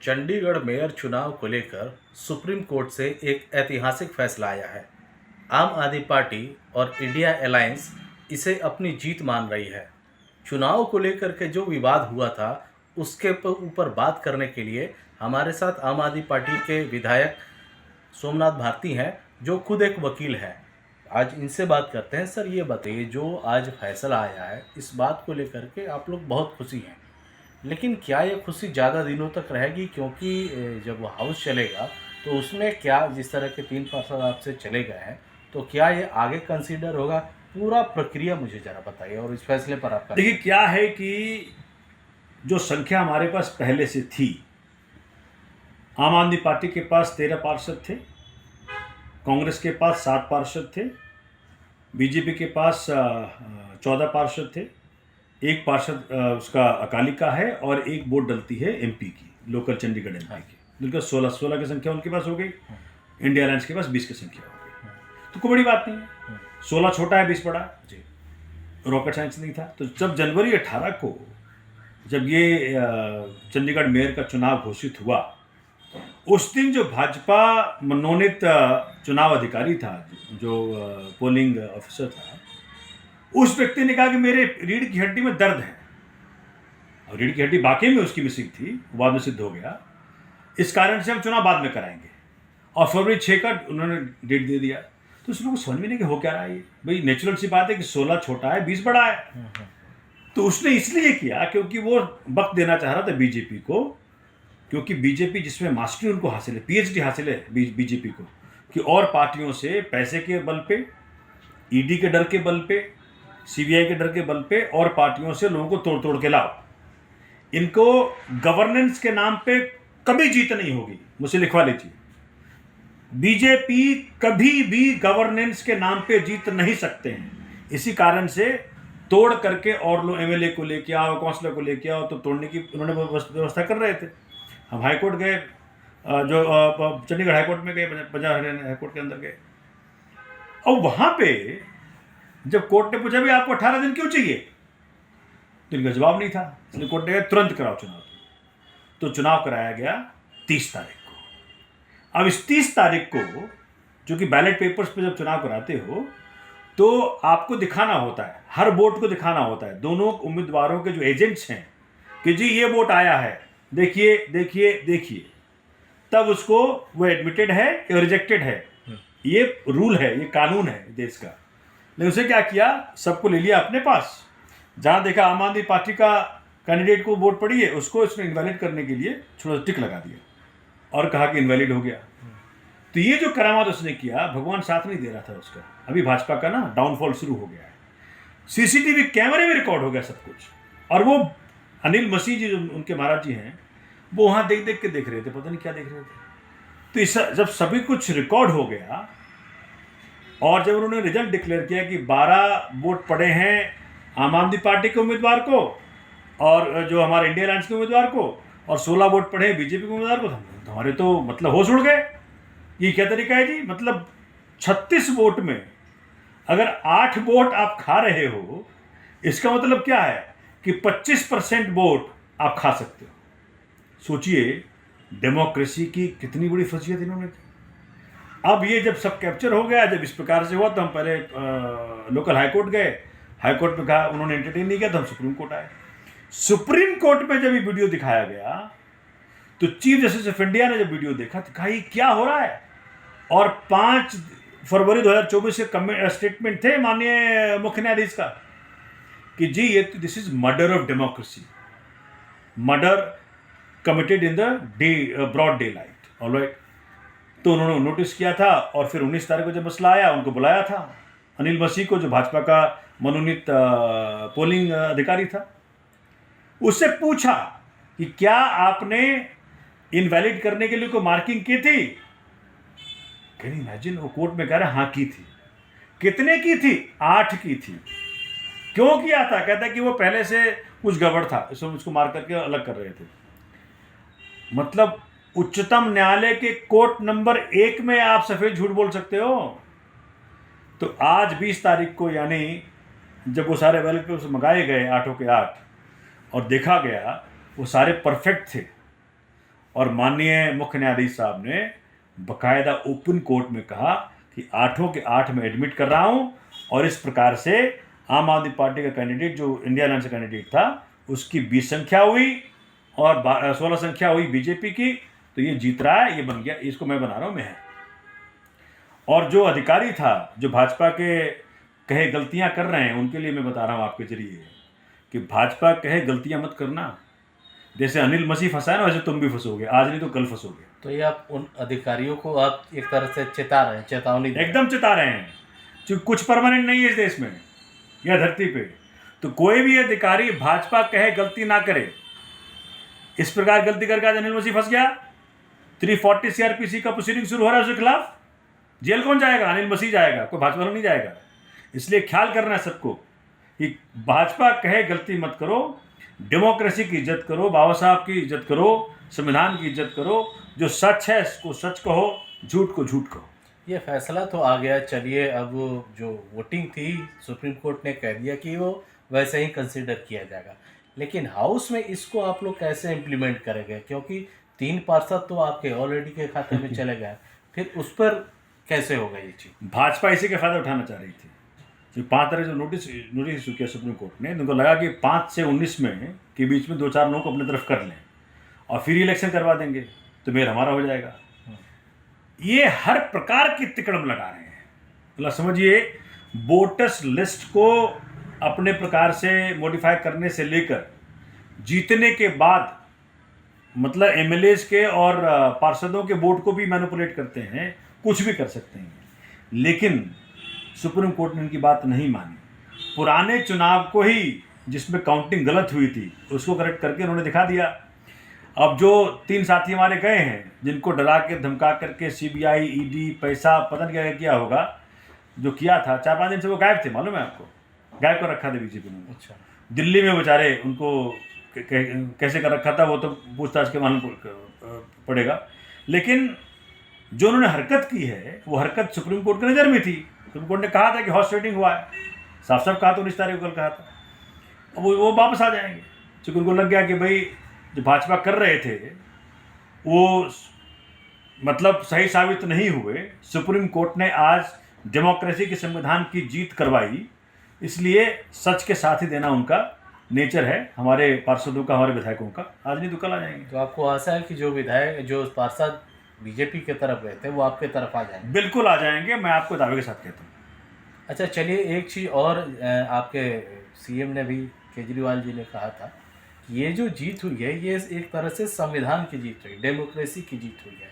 Chandigarh mayor चुनाव को लेकर सुप्रीम कोर्ट से एक ऐतिहासिक फैसला आया है। आम आदमी पार्टी और इंडिया अलायंस इसे अपनी जीत मान रही है। चुनाव को लेकर के जो विवाद हुआ था उसके ऊपर बात करने के लिए हमारे साथ आम आदमी पार्टी के विधायक सोमनाथ भारती हैं, जो खुद एक वकील हैं। आज इनसे बात करते हैं। सर, ये बताइए, जो आज फैसला आया है इस बात को लेकर के आप लोग बहुत खुशी हैं, लेकिन क्या ये खुशी ज़्यादा दिनों तक रहेगी? क्योंकि जब वो हाउस चलेगा तो उसमें क्या, जिस तरह के 3% आपसे चले गए हैं, तो क्या ये आगे कंसीडर होगा? पूरा प्रक्रिया मुझे ज़रा बताइए और इस फैसले पर आपका। देखिए, क्या है कि जो संख्या हमारे पास पहले से थी, आम आदमी पार्टी के पास 13 पार्षद थे, कांग्रेस के पास 7 पार्षद थे, बीजेपी के पास 14 पार्षद थे, एक पार्षद उसका अकाली का है और एक वोट डलती है एमपी की, लोकल चंडीगढ़ एमपी की। जिनका 16 की संख्या उनके पास हो गई, इंडिया अलायंस के पास 20 की संख्या हो गई। तो कोई बड़ी बात नहीं है, 16 छोटा है 20 बड़ा जी, रॉकेट साइंस नहीं था। तो जब जनवरी 18 को जब ये चंडीगढ़ मेयर का चुनाव घोषित हुआ, उस दिन जो भाजपा मनोनीत चुनाव अधिकारी था, जो पोलिंग ऑफिसर था, उस व्यक्ति ने कहा कि मेरे रीढ़ की हड्डी में दर्द है। और रीढ़ की हड्डी वाकई में उसकी मिसिंग थी, बाद में सिद्ध हो गया। इस कारण से हम चुनाव बाद में कराएंगे, और फरवरी 6 का उन्होंने डेट दे दिया। तो उस लोगों को समझ में नहीं कि हो क्या रहा है ये। भाई, नेचुरल सी बात है कि 16 छोटा है 20 बड़ा है। तो उसने इसलिए किया क्योंकि वो वक्त देना चाह रहा था बीजेपी को, क्योंकि बीजेपी जिसमें मास्टरी उनको हासिल है, पीएचडी हासिल है बीजेपी को, कि और पार्टियों से पैसे के बल पे, ईडी के डर के बल पे, सीबीआई के डर के बल पे और पार्टियों से लोगों को तोड़ तोड़ के लाओ। इनको गवर्नेंस के नाम पे कभी जीत नहीं होगी, मुझे लिखवा लीजिए। बीजेपी कभी भी गवर्नेंस के नाम पे जीत नहीं सकते हैं। इसी कारण से तोड़ करके और लोग एमएलए को लेके आओ, काउंसलर को लेके आओ, तो तोड़ने की उन्होंने व्यवस्था कर रहे थे। हम हाईकोर्ट गए, जो चंडीगढ़ हाईकोर्ट में गए, पंजाब हरियाणा हाईकोर्ट के अंदर गए, और वहां पे जब कोर्ट ने पूछा भी आपको 18 दिन क्यों चाहिए, तो इनका जवाब नहीं था। इसलिए कोर्ट ने कहा तुरंत कराओ चुनाव। तो चुनाव कराया गया 30 तारीख को। अब इस 30 तारीख को, जो कि बैलेट पेपर्स पे जब चुनाव कराते हो, तो आपको दिखाना होता है, हर वोट को दिखाना होता है, दोनों उम्मीदवारों के जो एजेंट्स हैं, कि जी ये वोट आया है, देखिए देखिए देखिए, तब उसको वो एडमिटेड है या रिजेक्टेड है। ये रूल है, ये कानून है देश का। लेकिन उसे क्या किया, सबको ले लिया अपने पास। जहां देखा आम आदमी पार्टी का कैंडिडेट को वोट पड़ी है, उसको इसने इनवैलिड करने के लिए छोटा टिक लगा दिया और कहा कि इनवैलिड हो गया। तो ये जो करामात उसने किया, भगवान साथ नहीं दे रहा था उसका। अभी भाजपा का ना डाउनफॉल शुरू हो गया है। सीसीटीवी कैमरे में रिकॉर्ड हो गया सब कुछ। और वो अनिल मसीह जी, जो उनके महाराज जी हैं, वो वहां देख देख के देख रहे थे, पता नहीं क्या देख रहे थे। तो इस जब सभी कुछ रिकॉर्ड हो गया और जब उन्होंने रिजल्ट डिक्लेयर किया कि 12 वोट पड़े हैं आम आदमी पार्टी के उम्मीदवार को और जो हमारे इंडिया अलायंस के उम्मीदवार को, और 16 वोट पड़े हैं बीजेपी के उम्मीदवार को, तो हमारे तो मतलब होश उड़ गए। ये क्या तरीका है जी? मतलब 36 वोट में अगर 8 वोट आप खा रहे हो, इसका मतलब क्या है कि 25% वोट आप खा सकते हो। सोचिए डेमोक्रेसी की कितनी बड़ी फजीयत इन्होंने की। अब ये जब सब कैप्चर हो गया, जब इस प्रकार से हुआ, तो हम पहले लोकल हाईकोर्ट गए। हाईकोर्ट में कहा, उन्होंने एंटरटेन नहीं किया, तो हम सुप्रीम कोर्ट आए। सुप्रीम कोर्ट में जब ये वीडियो दिखाया गया, तो चीफ जस्टिस ऑफ इंडिया ने जब वीडियो देखा तो कहा ये क्या हो रहा है। और 5 फरवरी 2024 के स्टेटमेंट थे माननीय मुख्य न्यायाधीश का कि जी ये this is murder of democracy, murder committed in the broad daylight. Alright, तो उन्होंने नोटिस किया था। और फिर 19 तारीख को जब मसला आया, उनको बुलाया था, अनिल मसीह को, जो भाजपा का मनोनीत पोलिंग अधिकारी था। उससे पूछा कि क्या आपने इनवैलिड करने के लिए कोई मार्किंग की थी? Can you imagine? वो कोर्ट में कह रहा है हाँ की थी। कितने की थी? 8 की थी। क्यों किया था? कहता है कि वो पहले से कुछ गड़बड़ था, इसमें उसको मार करके अलग कर रहे थे। मतलब उच्चतम न्यायालय के कोर्ट नंबर 1 में आप सफेद झूठ बोल सकते हो? तो आज 20 तारीख को, यानी जब वो सारे बैलेट पेपर्स मंगाए गए 8 के 8 और देखा गया, वो सारे परफेक्ट थे। और माननीय मुख्य न्यायाधीश साहब ने बकायदा ओपन कोर्ट में कहा कि 8 के 8 में एडमिट कर रहा हूं, और इस प्रकार से आम आदमी पार्टी का कैंडिडेट जो इंडिया अलायंस का कैंडिडेट था उसकी 20 संख्या हुई और 16 संख्या हुई बीजेपी की, तो ये जीत रहा है, ये बन गया, इसको मैं बना रहा हूं मैं। और जो अधिकारी था जो भाजपा के कहे गलतियां कर रहे हैं, उनके लिए मैं बता रहा हूं आपके जरिए कि भाजपा कहे गलतियां मत करना। जैसे अनिल मसीह फंसा है ना, वैसे तुम भी फंसोगे, आज नहीं तो कल फंसोगे। तो ये आप उन अधिकारियों को आप एक तरह से चेता रहे हैं, चेतावनी दे रहे हैं। एकदम चिता रहे हैं, क्योंकि कुछ परमानेंट नहीं है इस देश में या धरती पे। तो कोई भी अधिकारी भाजपा कहे गलती ना करे। इस प्रकार गलती करके आज अनिल मसीह फंस गया, 340 सीआरपीसी का प्रोसीडिंग शुरू हो रहा है उसके खिलाफ। जेल कौन जाएगा? अनिल मसीह जाएगा, कोई भाजपा नहीं जाएगा। इसलिए ख्याल करना है सबको कि भाजपा कहे गलती मत करो, डेमोक्रेसी की इज्जत करो, बाबा साहब की इज्जत करो, संविधान की इज्जत करो, जो सच है उसको सच कहो, झूठ को झूठ कहो। ये फैसला तो आ गया, चलिए अब जो वोटिंग थी सुप्रीम कोर्ट ने कह दिया कि वो वैसे ही कंसिडर किया जाएगा, लेकिन हाउस में इसको आप लोग कैसे इम्प्लीमेंट करेंगे? क्योंकि 3 पार्षद तो आपके ऑलरेडी के खाते में चले गए, फिर उस पर कैसे होगा ये चीज़? भाजपा इसी का फायदा उठाना चाह रही थी। जो 5 तरह जो नोटिस इशू किया सुप्रीम कोर्ट ने, उनको लगा कि 5 से 19 में के बीच में 2-4 लोग अपनी तरफ कर लें और फिर इलेक्शन करवा देंगे तो मेयर हमारा हो जाएगा। ये हर प्रकार की तिकड़म लगा रहे हैं। मतलब समझिए, वोटर्स लिस्ट को अपने प्रकार से मॉडिफाई करने से लेकर जीतने के बाद मतलब एमएलएज के और पार्षदों के वोट को भी मैनिपुलेट करते हैं, कुछ भी कर सकते हैं। लेकिन सुप्रीम कोर्ट ने उनकी बात नहीं मानी। पुराने चुनाव को ही जिसमें काउंटिंग गलत हुई थी उसको करेक्ट करके उन्होंने दिखा दिया। अब जो 3 साथी हमारे गए हैं, जिनको डरा के धमका करके सीबीआई ईडी पैसा पता नहीं क्या किया होगा, जो किया था 4-5 दिन से वो गायब थे, मालूम है आपको? गायब कर रखा था बीजेपी ने। अच्छा, दिल्ली में बेचारे उनको कैसे कर रखा था वो तो पूछताछ के मालूम पड़ेगा। लेकिन जो उन्होंने हरकत की है वो हरकत सुप्रीम कोर्ट की नज़र में थी। सुप्रीम कोर्ट ने कहा था कि हॉर्स ट्रेडिंग हुआ है, साफ साफ कहा था, 19 तारीख को कल कहा था। अब वो वापस आ जाएंगे, क्योंकि उनको लग गया कि भाई जो भाजपा कर रहे थे वो मतलब सही साबित नहीं हुए। सुप्रीम कोर्ट ने आज डेमोक्रेसी की संविधान की जीत करवाई, इसलिए सच के साथ ही देना उनका नेचर है, हमारे पार्षदों का, हमारे विधायकों का। आज नहीं तो कल आ जाएंगे। तो आपको आशा है कि जो विधायक, जो पार्षद बीजेपी के तरफ गए थे वो आपके तरफ आ जाएंगे? बिल्कुल आ जाएंगे, मैं आपको दावे के साथ कहता हूँ। अच्छा, चलिए एक चीज़ और, आपके सीएम ने भी, केजरीवाल जी ने कहा था कि ये जो जीत हुई है ये एक तरह से संविधान की जीत हुई, डेमोक्रेसी की जीत हुई है।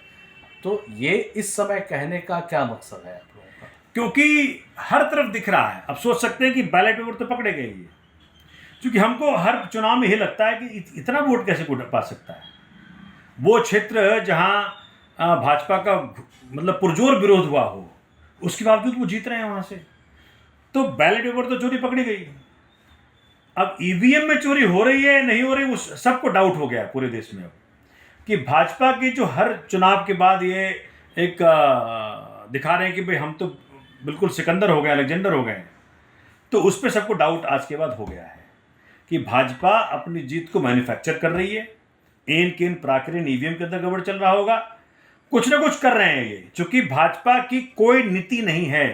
तो ये इस समय कहने का क्या मकसद है आप लोगों का? क्योंकि हर तरफ दिख रहा है। अब सोच सकते हैं कि बैलेट पेपर तो पकड़े गए ये, क्योंकि हमको हर चुनाव में ये लगता है कि इतना वोट कैसे पा सकता है। वो क्षेत्र जहाँ भाजपा का मतलब पुरजोर विरोध हुआ हो, उसके बावजूद वो जीत रहे हैं वहाँ से। तो बैलेट पेपर तो चोरी पकड़ी गई। अब ईवीएम में चोरी हो रही है नहीं हो रही, उस सबको डाउट हो गया है पूरे देश में अब, कि भाजपा की जो हर चुनाव के बाद ये एक दिखा रहे हैं कि भाई हम तो बिल्कुल सिकंदर हो गए, अलेक्जेंडर हो गए। तो उस पर सबको डाउट आज के बाद हो गया है कि भाजपा अपनी जीत को मैन्युफैक्चर कर रही है। एन केन प्राकृतिक ईवीएम के अंदर गड़बड़ चल रहा होगा, कुछ ना कुछ कर रहे हैं ये। चूंकि भाजपा की कोई नीति नहीं है,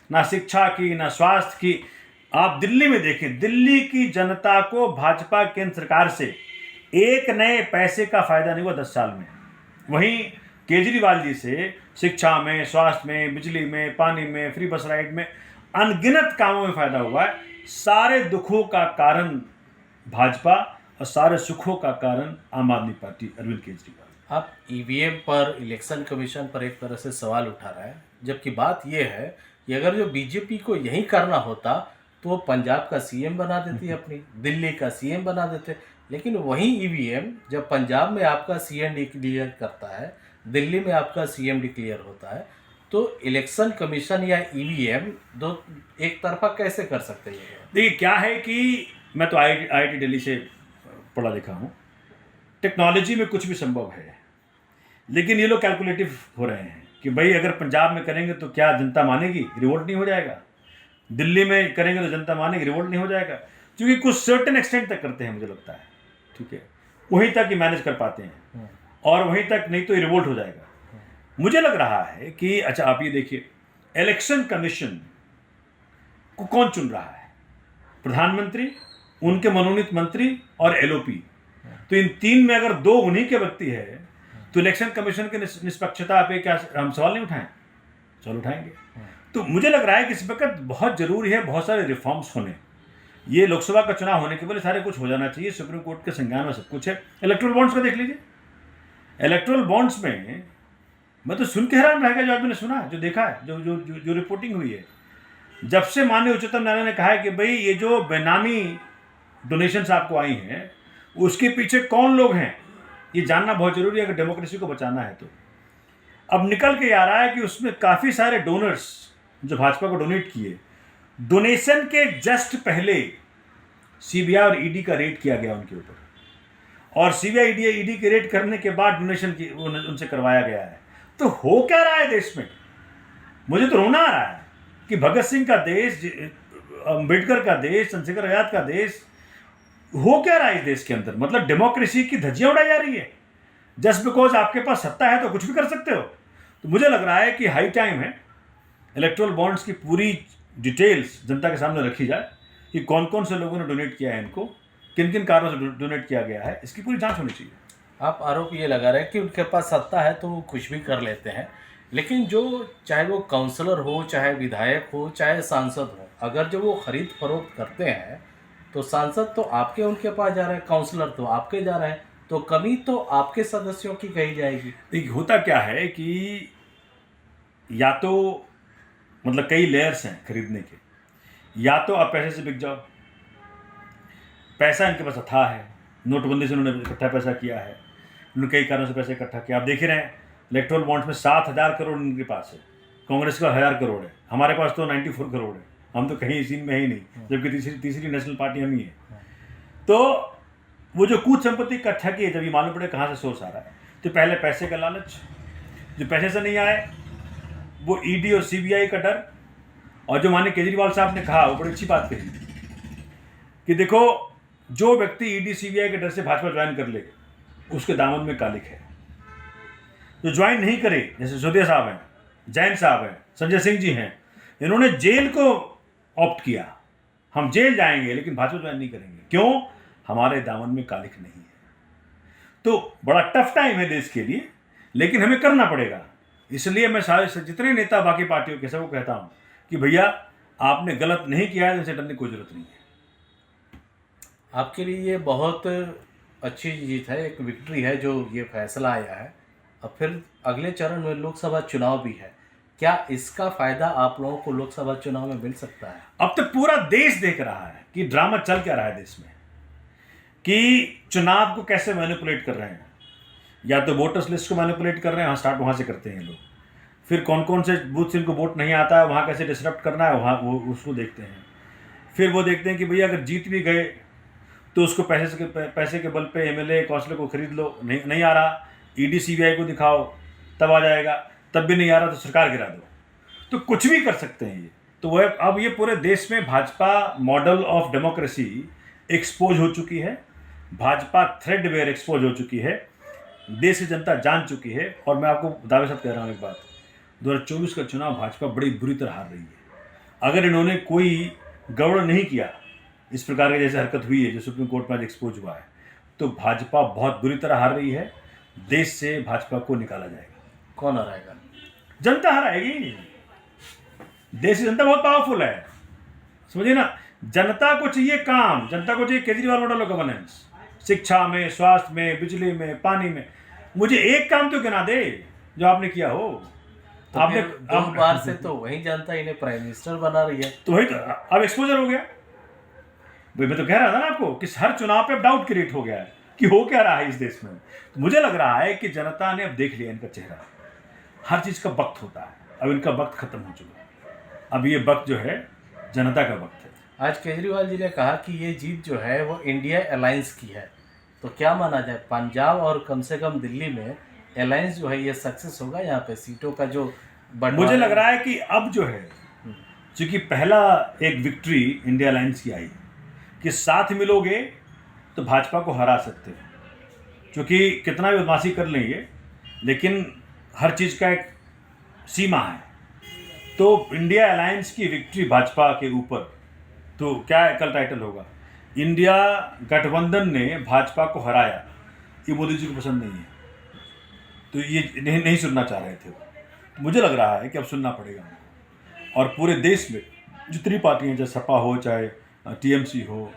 ना शिक्षा की, ना स्वास्थ्य की। आप दिल्ली में देखें, दिल्ली की जनता को भाजपा केंद्र सरकार से एक नए पैसे का फायदा नहीं हुआ 10 साल में। वहीं केजरीवाल जी से शिक्षा में, स्वास्थ्य में, बिजली में, पानी में, फ्री बस राइड में, अनगिनत कामों में फायदा हुआ है। सारे दुखों का कारण भाजपा और सारे सुखों का कारण आम आदमी पार्टी, अरविंद केजरीवाल। आप ईवीएम पर, इलेक्शन कमीशन पर एक तरह से सवाल उठा रहा है, जबकि बात यह है कि अगर जो बीजेपी को यही करना होता तो वो पंजाब का सीएम बना देती, अपनी दिल्ली का सीएम बना देते। लेकिन वही ईवीएम जब पंजाब में आपका सीएम डिक्लेयर करता है, दिल्ली में आपका सीएम डिक्लेयर होता है, तो इलेक्शन कमीशन या ईवीएम दो एक तरफा कैसे कर सकते हैं? देखिए क्या है कि मैं तो IIT दिल्ली से पढ़ा लिखा हूँ, टेक्नोलॉजी में कुछ भी संभव है। लेकिन ये लोग कैलकुलेटिव हो रहे हैं कि भाई अगर पंजाब में करेंगे तो क्या जनता मानेगी, रिवोल्ट नहीं हो जाएगा? दिल्ली में करेंगे तो जनता मानेगी, रिवोल्ट नहीं हो जाएगा? क्योंकि कुछ सर्टेन एक्सटेंट तक करते हैं, मुझे लगता है, ठीक है, वहीं तक ही मैनेज कर पाते हैं। और वहीं तक नहीं तो ये रिवोल्ट हो जाएगा। मुझे लग रहा है कि अच्छा आप ये देखिए, इलेक्शन कमीशन को कौन चुन रहा है? प्रधानमंत्री, उनके मनोनीत मंत्री और एलओपी। तो इन तीन में अगर दो उन्हीं के व्यक्ति है तो इलेक्शन कमीशन की निष्पक्षता पे क्या हम सवाल नहीं उठाएं? सवाल उठाएंगे। तो मुझे लग रहा है कि इस वक्त बहुत जरूरी है बहुत सारे रिफॉर्म्स होने। ये लोकसभा का चुनाव होने के पहले सारे कुछ हो जाना चाहिए। सुप्रीम कोर्ट के संज्ञान में सब कुछ है। इलेक्ट्रल बॉन्ड्स को देख लीजिए। इलेक्ट्रल बॉन्ड्स में मैं तो सुन के हैरान रह गया जो आपने सुना, जो देखा है, जो जो जो, जो रिपोर्टिंग हुई है। जब से माननीय उच्चतम न्यायालय ने कहा है कि भाई ये जो बेनामी डोनेशंस आपको आई हैं उसके पीछे कौन लोग हैं, ये जानना बहुत जरूरी है अगर डेमोक्रेसी को बचाना है तो। अब निकल के आ रहा है कि उसमें काफ़ी सारे डोनर्स जो भाजपा को डोनेट किए, डोनेशन के जस्ट पहले सीबीआई और ईडी का रेड किया गया उनके ऊपर, और सीबीआई ईडी के रेड करने के बाद डोनेशन की उनसे करवाया गया है। तो हो क्या रहा है देश में? मुझे तो रोना आ रहा है कि भगत सिंह का देश, अम्बेडकर का देश, चंद्रशेखर आजाद का देश, हो क्या रहा है इस देश के अंदर? मतलब डेमोक्रेसी की धज्जियां उड़ाई जा रही है। जस्ट बिकॉज आपके पास सत्ता है तो कुछ भी कर सकते हो। तो मुझे लग रहा है कि हाई टाइम है इलेक्ट्रल बॉन्ड्स की पूरी डिटेल्स जनता के सामने रखी जाए कि कौन कौन से लोगों ने डोनेट किया है इनको, किन किन कारणों से डोनेट किया गया है, इसकी पूरी जांच होनी चाहिए। आप आरोप ये लगा रहे हैं कि उनके पास सत्ता है तो वो कुछ भी कर लेते हैं, लेकिन जो चाहे वो काउंसलर हो, चाहे विधायक हो, चाहे सांसद हो, अगर जो वो खरीद फरोख्त करते हैं तो सांसद तो आपके उनके पास जा रहे हैं, काउंसलर तो आपके जा रहे हैं, तो कमी तो आपके सदस्यों की कही जाएगी। देखिए होता क्या है कि या तो मतलब कई लेयर्स हैं खरीदने के, या तो आप पैसे से बिक जाओ, पैसा इनके पास अथाह है, नोटबंदी से उन्होंने इकट्ठा पैसा किया है, उन्होंने कई कारणों से पैसा इकट्ठा किया। आप देख ही रहे हैं इलेक्ट्रल बॉन्ड्स में 7,000 करोड़ इनके पास है, कांग्रेस का 1,000 करोड़ है, हमारे पास तो 94 करोड़ है, हम तो कहीं इसी में ही नहीं, जबकि तीसरी नेशनल पार्टी हम ही है। तो वो जो कूच संपत्ति इकट्ठा की है, जब ये मालूम पड़े कहाँ से सोर्स आ रहा है, तो पहले पैसे का लालच, जो पैसे से नहीं आए वो ईडी और सीबीआई का डर, और जो माननीय केजरीवाल साहब ने कहा वो बड़ी अच्छी बात कही कि देखो जो व्यक्ति ईडी सीबीआई के डर से भाजपा ज्वाइन कर ले उसके दामन में कालिक है। जो ज्वाइन नहीं करे, जैसे सुधिया साहब हैं, जैन साहब हैं, संजय सिंह जी हैं, इन्होंने जेल को ऑप्ट किया, हम जेल जाएंगे लेकिन भाजपा ज्वाइन नहीं करेंगे। क्यों? हमारे दामन में कालिक नहीं है। तो बड़ा टफ टाइम है देश के लिए, लेकिन हमें करना पड़ेगा। इसलिए मैं सारे जितने नेता बाकी पार्टियों के सबको कहता हूं कि भैया आपने गलत नहीं किया है, इनसे डरने की कोई जरूरत नहीं है। आपके लिए ये बहुत अच्छी जीत है, एक विक्ट्री है जो ये फैसला आया है। अब फिर अगले चरण में लोकसभा चुनाव भी है, क्या इसका फायदा आप लोगों को लोकसभा चुनाव में मिल सकता है? अब तो पूरा देश देख रहा है कि ड्रामा चल क्या रहा है देश में, कि चुनाव को कैसे मैनिपुलेट कर रहे हैं। या तो वोटर्स लिस्ट को मैनिपुलेट कर रहे हैं, स्टार्ट वहाँ से करते हैं लोग, फिर कौन कौन से बूथ से इनको वोट नहीं आता है वहाँ कैसे डिसरप्ट करना है, वहाँ वो उसको देखते हैं। फिर वो देखते हैं कि भैया अगर जीत भी गए तो उसको पैसे के बल पे एमएलए काउंसिलर को खरीद लो, नहीं आ रहा ईडी सीबीआई को दिखाओ तब आ जाएगा, तब भी नहीं आ रहा तो सरकार गिरा दो। तो कुछ भी कर सकते हैं ये। तो वह अब ये पूरे देश में Bhajpa model of democracy expose हो चुकी है, भाजपा थ्रेडवेयर एक्सपोज हो चुकी है, देश की जनता जान चुकी है। और मैं आपको दावे साथ कह रहा हूँ एक बात, 2024 का चुनाव भाजपा बड़ी बुरी तरह हार रही है। अगर इन्होंने कोई गड़बड़ नहीं किया, इस प्रकार की जैसे हरकत हुई है जो सुप्रीम कोर्ट में आज एक्सपोज हुआ है, तो भाजपा बहुत बुरी तरह हार रही है। देश से भाजपा को निकाला जाएगा। कौन हराएगा? जनता हराएगी। देश की जनता बहुत पावरफुल है, समझिए ना। जनता को चाहिए काम, जनता को चाहिए केजरीवाल मॉडल ऑफ गवर्नेंस, शिक्षा में, स्वास्थ्य में, बिजली में, पानी में। मुझे एक काम तो गिना दे जो आपने किया हो। तो आपने 2 बार से तो वही जनता इन्हें प्राइम मिनिस्टर बना रही है। तो वही तो अब एक्सपोजर हो गया। मैं तो कह रहा था ना आपको कि हर चुनाव पे अब डाउट क्रिएट हो गया है कि हो क्या रहा है इस देश में। तो मुझे लग रहा है कि जनता ने अब देख लिया इनका चेहरा। हर चीज़ का वक्त होता है, अब इनका वक्त खत्म हो चुका है। अब ये वक्त जो है जनता का वक्त है। आज केजरीवाल जी ने कहा कि ये जीत जो है वो इंडिया अलायंस की है, तो क्या माना जाए, पंजाब और कम से कम दिल्ली में अलायंस जो है ये सक्सेस होगा? यहाँ पे सीटों का जो मुझे लग रहा है कि अब जो है, चूंकि पहला एक विक्ट्री इंडिया अलायंस की आई कि साथ मिलोगे तो भाजपा को हरा सकते हो, क्योंकि कितना भी बदमाशी कर लेंगे लेकिन हर चीज़ का एक सीमा है। तो इंडिया अलायंस की विक्ट्री भाजपा के ऊपर, तो क्या कल टाइटल होगा, इंडिया गठबंधन ने भाजपा को हराया, ये मोदी जी को पसंद नहीं है। तो ये नहीं सुनना चाह रहे थे वो। मुझे लग रहा है कि अब सुनना पड़ेगा उनको, और पूरे देश में जितनी पार्टियां, चाहे सपा हो, चाहे टीएमसी हो,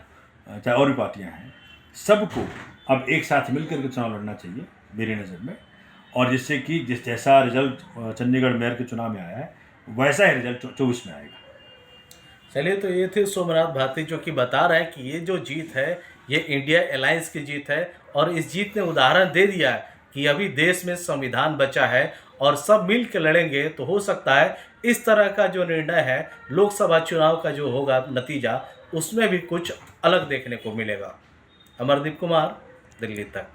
चाहे और भी पार्टियां हैं, सबको अब एक साथ मिलकर के चुनाव लड़ना चाहिए मेरी नज़र में। और जिससे कि जैसा रिजल्ट चंडीगढ़ मेयर के चुनाव में आया है वैसा ही रिजल्ट 24 में आएगा। चलिए, तो ये थे सोमनाथ भारती जो कि बता रहा है कि ये जो जीत है ये इंडिया अलायंस की जीत है, और इस जीत ने उदाहरण दे दिया है कि अभी देश में संविधान बचा है और सब मिल के लड़ेंगे तो हो सकता है इस तरह का जो निर्णय है लोकसभा चुनाव का जो होगा नतीजा, उसमें भी कुछ अलग देखने को मिलेगा। अमरदीप कुमार, दिल्ली तक।